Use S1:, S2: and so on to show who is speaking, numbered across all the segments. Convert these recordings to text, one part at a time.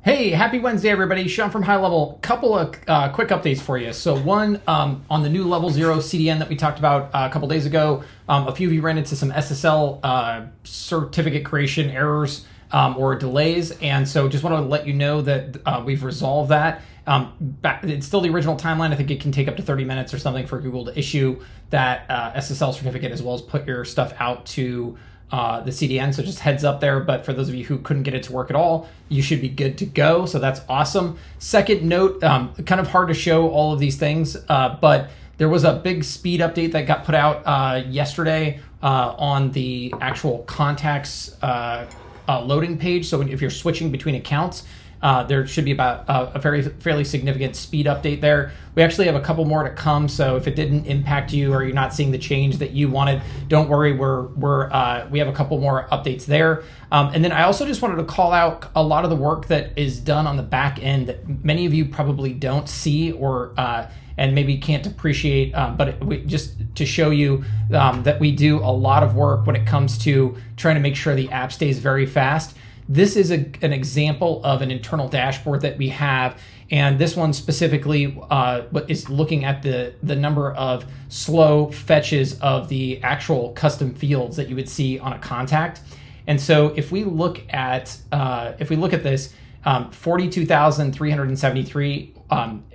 S1: Hey, happy Wednesday, everybody. Sean from High Level. Couple of quick updates for you. So one, on the new Level0 CDN that we talked about a couple days ago, a few of you ran into some SSL certificate creation errors or delays. And so just wanted to let you know that we've resolved that. It's still the original timeline. I think it can take up to 30 minutes or something for Google to issue that SSL certificate, as well as put your stuff out to the CDN, so just heads up there. But for those of you who couldn't get it to work at all, you should be good to go. So that's awesome. Second note, kind of hard to show all of these things, but there was a big speed update that got put out yesterday on the actual contacts loading page. So if you're switching between accounts, there should be about a fairly significant speed update there. We actually have a couple more to come, so if it didn't impact you or you're not seeing the change that you wanted, don't worry. We have a couple more updates there. And then I also just wanted to call out a lot of the work that is done on the back end that many of you probably don't see or and maybe can't appreciate, just to show you that we do a lot of work when it comes to trying to make sure the app stays very fast. This is an example of an internal dashboard that we have, and this one specifically is looking at the number of slow fetches of the actual custom fields that you would see on a contact. And so if we look at this, 42,373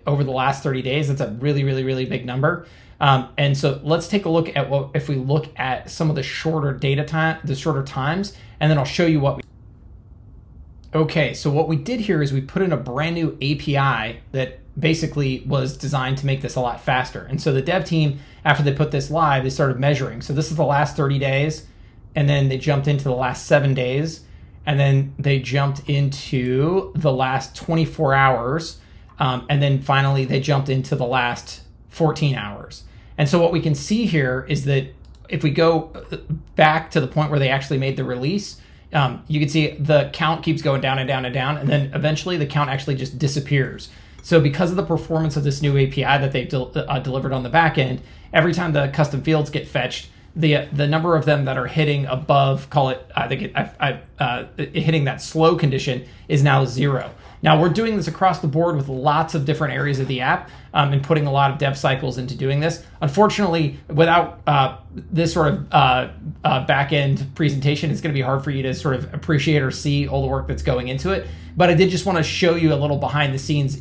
S1: over the last 30 days. That's a really big number. And so let's take a look at if we look at some of the shorter shorter times, and then I'll show you what we. Okay, so what we did here is we put in a brand new API that basically was designed to make this a lot faster. And so the dev team, after they put this live, they started measuring. So this is the last 30 days, and then they jumped into the last 7 days, and then they jumped into the last 24 hours, and then finally they jumped into the last 14 hours. And so what we can see here is that if we go back to the point where they actually made the release, you can see the count keeps going down and down and down, and then eventually the count actually just disappears. So because of the performance of this new API that they've delivered on the back end, every time the custom fields get fetched, the number of them that are hitting above, call it, hitting that slow condition is now 0. Now we're doing this across the board with lots of different areas of the app, and putting a lot of dev cycles into doing this. Unfortunately, without this sort of back-end presentation, it's going to be hard for you to sort of appreciate or see all the work that's going into it. But I did just want to show you a little behind-the-scenes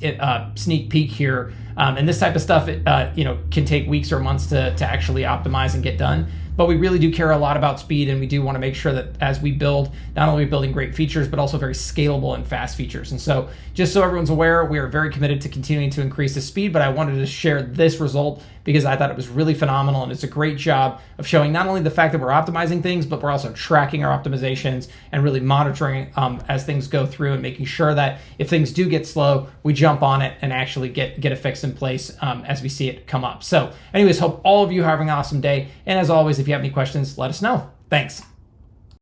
S1: sneak peek here. And this type of stuff, can take weeks or months to actually optimize and get done. But we really do care a lot about speed, and we do want to make sure that as we build, not only building great features, but also very scalable and fast features. And so just so everyone's aware, we are very committed to continuing to increase the speed, but I wanted to share this result because I thought it was really phenomenal, and it's a great job of showing not only the fact that we're optimizing things, but we're also tracking our optimizations and really monitoring as things go through, and making sure that if things do get slow, we jump on it and actually get a fix in place as we see it come up. So anyways, hope all of you are having an awesome day. And as always, if you have any questions, let us know. Thanks.